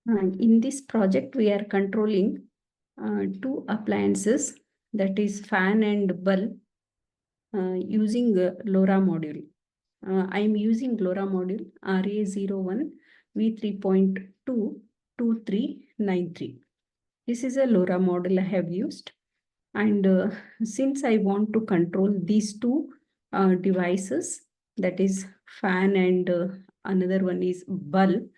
In this project, we are controlling two appliances, that is fan and bulb, using LoRa module. I am using LoRa module RA01 V3.22393. This is a LoRa module I have used. And since I want to control these two devices, that is fan and another one is bulb,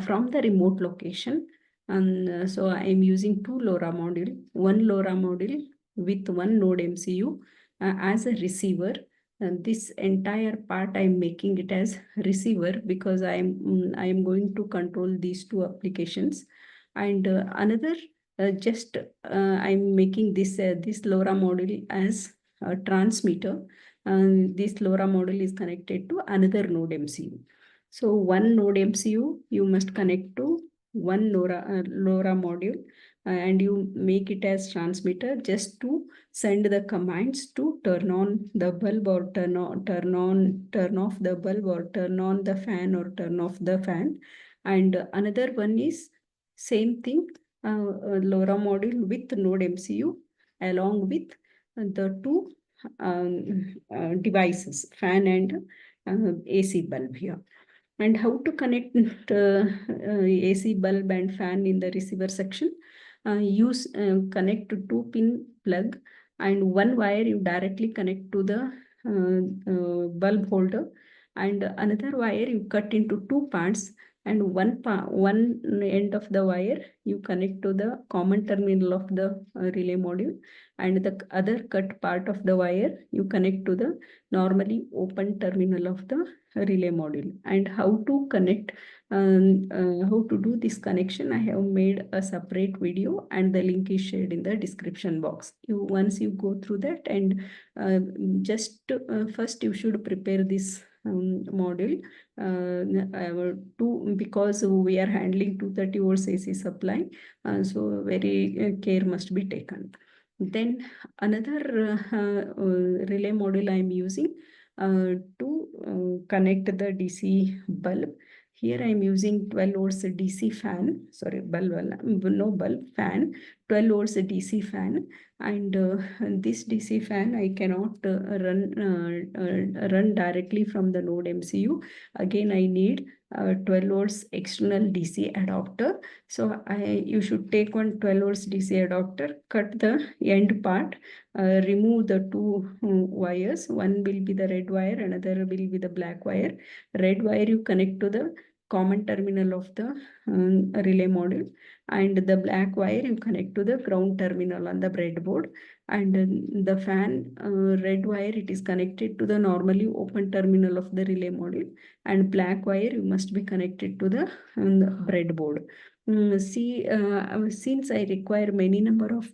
from the remote location. And so I am using two LoRa module, one LoRa module with one node MCU as a receiver. And this entire part I am making it as receiver because I am going to control these two applications. And another I'm making this LoRa module as a transmitter. And this LoRa module is connected to another node MCU. So one node MCU you must connect to one LoRa module, and you make it as transmitter just to send the commands to turn on the bulb or turn off the bulb, or turn on the fan or turn off the fan. And another one is same thing, LoRa module with node MCU along with the two devices, fan and AC bulb here. And how to connect AC bulb and fan in the receiver section? Connect to 2-pin plug, and one wire you directly connect to the bulb holder, and another wire you cut into two parts, and one end of the wire you connect to the common terminal of the relay module, and the other cut part of the wire you connect to the normally open terminal of the relay module. And how to connect, how to do this connection, I have made a separate video and the link is shared in the description box. Once you go through that, and first you should prepare this module because we are handling 230 volts AC supply, so very care must be taken. Then another relay module I am using to connect the DC bulb. Here I am using 12 volts DC fan, sorry, fan, 12 volts DC fan. And this DC fan I cannot run directly from the node MCU. Again, I need 12 volts external DC adapter. So you should take one 12 volts DC adapter, cut the end part, remove the two wires. One will be the red wire, another will be the black wire. Red wire you connect to the common terminal of the relay module, and the black wire you connect to the ground terminal on the breadboard. And the fan red wire, it is connected to the normally open terminal of the relay module, and black wire you must be connected to the breadboard. Since I require many number of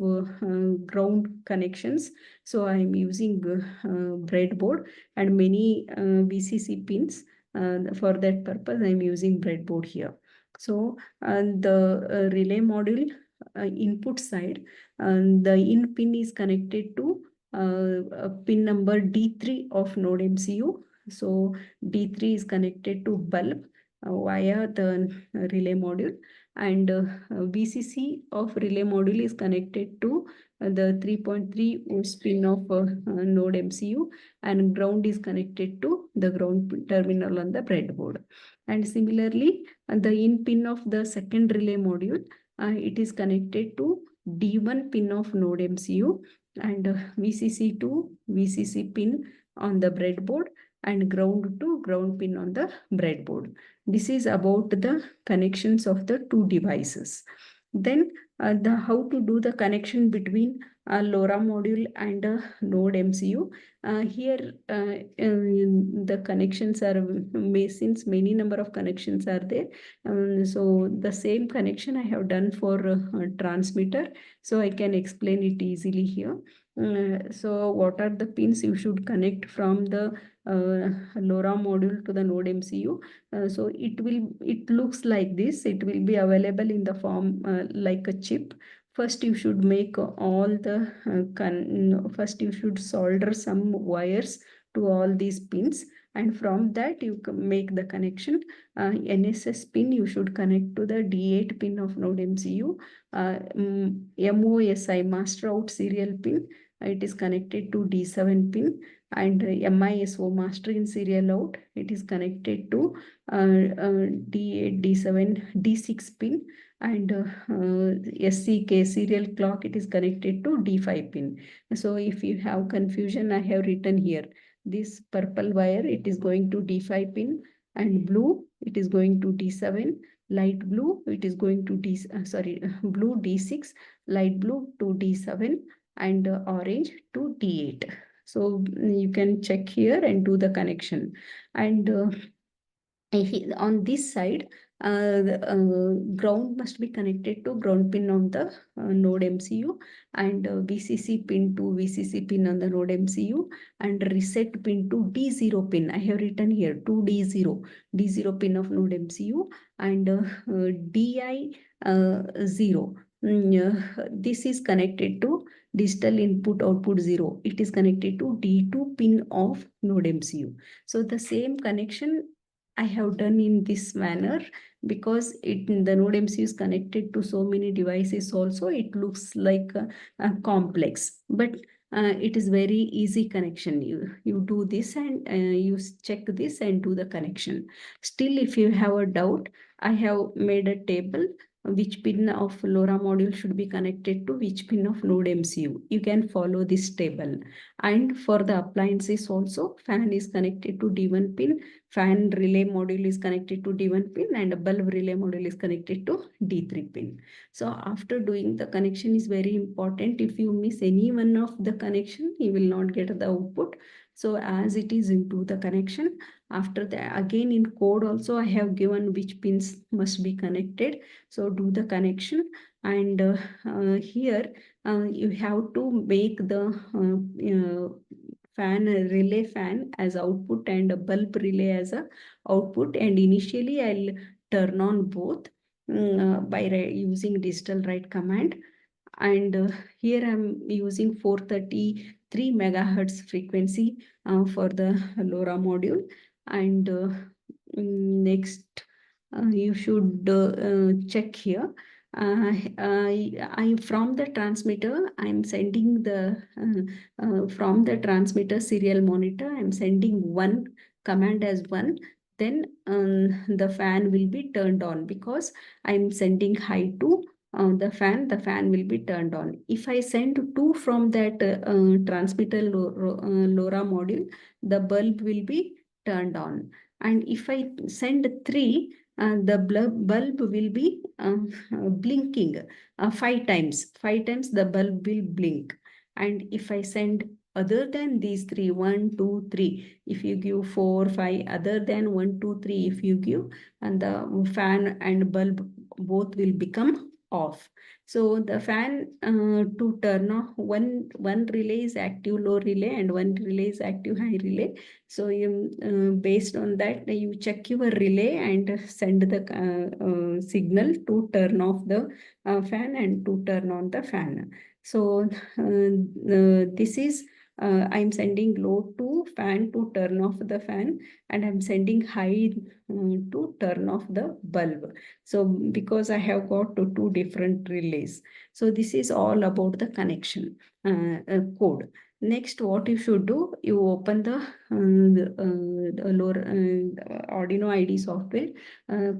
ground connections, so I am using breadboard and many VCC pins. For that purpose, I am using breadboard here. So the relay module input side, the in pin is connected to pin number D3 of node MCU. So D3 is connected to bulb via the relay module, and VCC of relay module is connected to the 3.3 volts pin of node MCU, and ground is connected to the ground terminal on the breadboard. And similarly, the in pin of the second relay module, it is connected to D1 pin of node MCU, and VCC to VCC pin on the breadboard, and ground to ground pin on the breadboard. This is about the connections of the two devices. Then how to do the connection between a LoRa module and a node MCU. Here the connections are, since many number of connections are there, so the same connection I have done for transmitter, so I can explain it easily here. So what are the pins you should connect from the LoRa module to the node MCU? So it looks like this. It will be available in the form like a chip. First you should make all the first you should solder some wires to all these pins, and from that you make the connection. NSS pin you should connect to the D8 pin of node MCU. MOSI master out serial pin, it is connected to D7 pin, and MISO master in serial out, it is connected to D8, D7, D6 pin, and SCK serial clock, it is connected to D5 pin. So if you have confusion, I have written here. This purple wire, it is going to D5 pin, and blue, it is going to D7. Light blue, it is going to blue D6, light blue to D7, and orange to D8. So you can check here and do the connection. And on this side, the ground must be connected to ground pin on the node MCU, and VCC pin to VCC pin on the node MCU, and reset pin to D0 pin. I have written here to D0 pin of node MCU, and DI 0. This is connected to digital input output 0. It is connected to D2 pin of node MCU. So the same connection I have done in this manner, because the node MCU is connected to so many devices also, it looks like complex, but it is very easy connection. You do this and you check this and do the connection. Still, if you have a doubt, I have made a table which pin of LoRa module should be connected to which pin of node MCU. You can follow this table. And for the appliances also, fan is connected to D1 pin, fan relay module is connected to D1 pin, and a bulb relay module is connected to D3 pin. So after doing the connection is very important. If you miss any one of the connection, you will not get the output. So as it is into the connection, after that again in code also I have given which pins must be connected. So do the connection, and here you have to make the relay fan as output and a bulb relay as a output, and initially I'll turn on both by using digital write command. And here I'm using 433 megahertz frequency for the LoRa module. And next you should check here. I from the transmitter, I'm sending the from the transmitter serial monitor, I'm sending one command as one. Then the fan will be turned on, because I'm sending high to the fan will be turned on. If I send two from that transmitter LoRa module, the bulb will be turned on. And if I send three, the bulb will be blinking 5 times. 5 times the bulb will blink. And if I send other than these three, 1, 2, 3, if you give 4, 5, other than 1, 2, 3, if you give, and the fan and bulb both will become off. So the fan to turn off, one relay is active low relay and one relay is active high relay. So you based on that, you check your relay and send the signal to turn off the fan and to turn on the fan. So this is I'm sending low to fan to turn off the fan, and I'm sending high to turn off the bulb. So because I have got two different relays. So this is all about the connection code. Next, what you should do, you open the Arduino IDE software,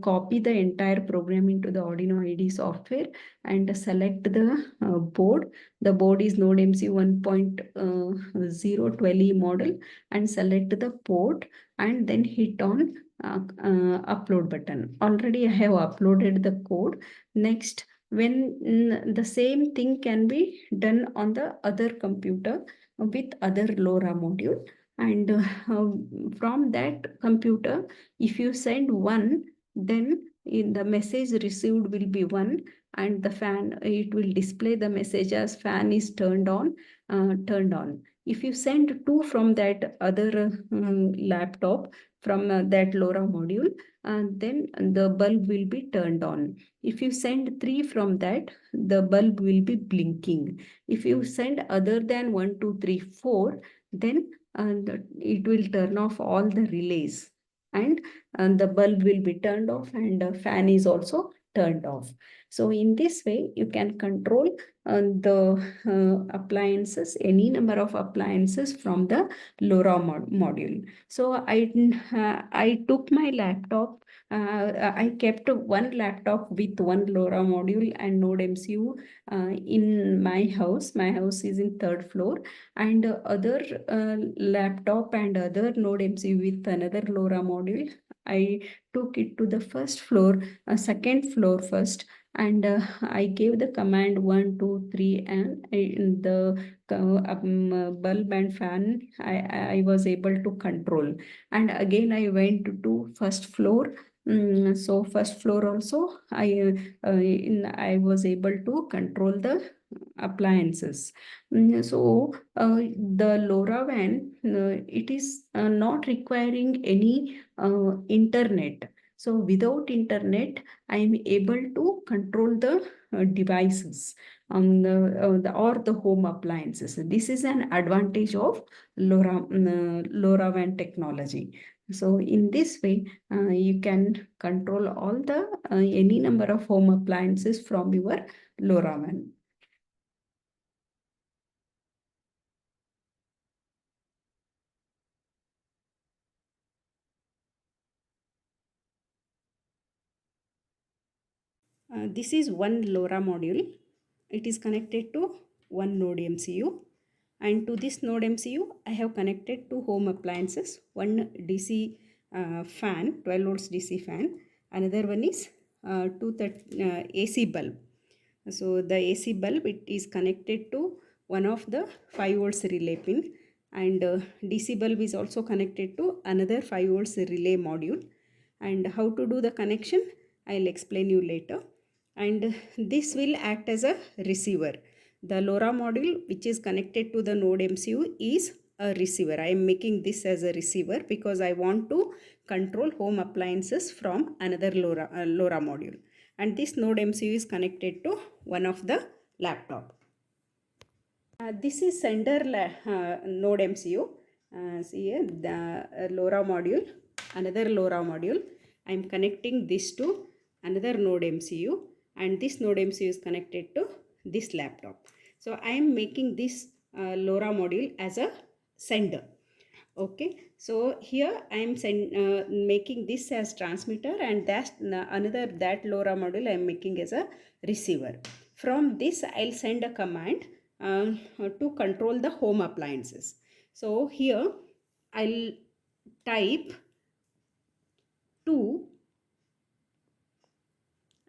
copy the entire program into the Arduino IDE software, and select the board. The board is Node MC 1.012E model, and select the port, and then hit on upload button. Already I have uploaded the code. Next, when the same thing can be done on the other computer with other LoRa module, and from that computer, if you send one, then in the message received will be one, and the fan, it will display the message as fan is turned on. If you send two from that other laptop from that LoRa module, then the bulb will be turned on. If you send three from that, the bulb will be blinking. If you send other than 1, 2, 3, 4, then and it will turn off all the relays, and the bulb will be turned off, and the fan is also turned off. So in this way, you can control the appliances, any number of appliances from the LoRa module. So I took my laptop. I kept one laptop with one LoRa module and Node MCU in my house. My house is in third floor, and other laptop and other Node MCU with another LoRa module. I took it to the first floor, second floor first, and I gave the command 1, 2, 3, and the bulb and fan I was able to control. And again, I went to first floor. So first floor also, I was able to control the appliances. So the LoRa WAN, it is not requiring any internet. So without internet, I am able to control the devices or the home appliances. This is an advantage of LoRa WAN technology. So in this way, you can control all the any number of home appliances from your LoRa WAN. This is one LoRa module. It is connected to one node MCU. And to this node MCU, I have connected two home appliances. One DC fan, 12 volts DC fan. Another one is AC bulb. So the AC bulb, it is connected to one of the 5 volts relay pin. And DC bulb is also connected to another 5 volts relay module. And how to do the connection, I'll explain you later. And this will act as a receiver. The LoRa module which is connected to the node MCU is a receiver. I am making this as a receiver because I want to control home appliances from another LoRa module. And this node MCU is connected to one of the laptop. This is sender node MCU. See here, the LoRa module, another LoRa module. I am connecting this to another node MCU, and this node MCU is connected to this laptop. So I am making this LoRa module as a sender. Okay, so here I am making this as transmitter, and that LoRa module I am making as a receiver. From this I'll send a command to control the home appliances. So here I'll type 2.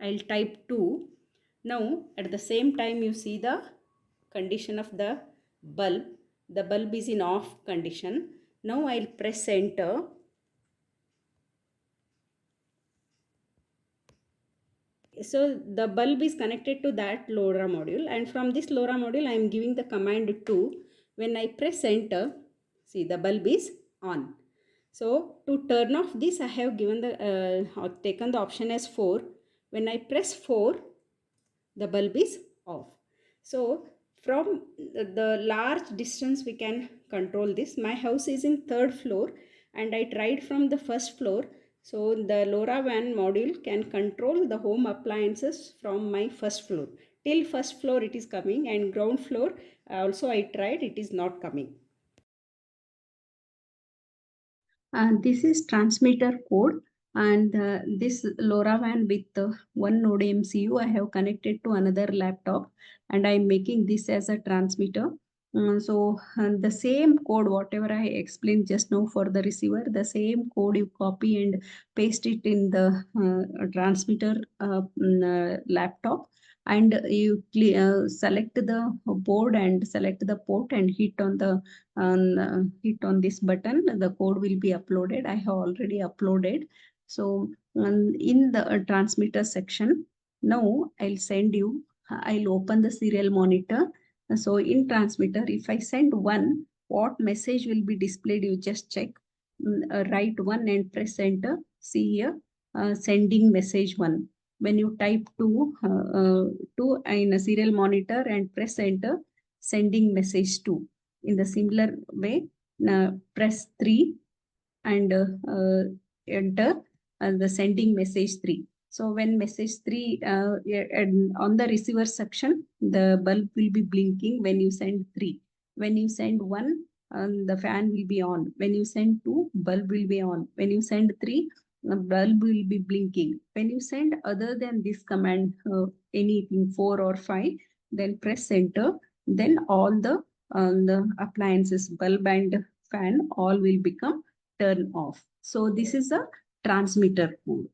I'll type 2. Now at the same time you see the condition of the bulb. The bulb is in off condition. Now I'll press enter. So the bulb is connected to that LoRa module, and from this LoRa module I am giving the command 2. When I press enter, see the bulb is on. So to turn off this, I have given the taken the option as 4. When I press 4, the bulb is off. So from the large distance we can control this. My house is in third floor, and I tried from the first floor. So the LoRa WAN module can control the home appliances from my first floor. Till first floor it is coming, and ground floor also I tried, it is not coming. This is transmitter code, and this LoRa WAN with one node MCU I have connected to another laptop, and I am making this as a transmitter. So the same code, whatever I explained just now for the receiver, the same code you copy and paste it in the transmitter laptop, and you select the board and select the port and hit on this button. The code will be uploaded. I have already uploaded. So in the transmitter section, now I'll send you. I'll open the serial monitor. So in transmitter, if I send 1, what message will be displayed? You just check. Write 1 and press enter. See here, sending message 1. When you type 2 in a serial monitor and press enter, sending message 2. In the similar way, Now press 3 and enter the sending message 3. So when message 3 and on the receiver section, the bulb will be blinking when you send 3. When you send 1, the fan will be on. When you send 2, bulb will be on. When you send 3, the bulb will be blinking. When you send other than this command, anything 4 or 5, then press enter. Then all the appliances, bulb and fan, all will become turn off. So this is a transmitter code.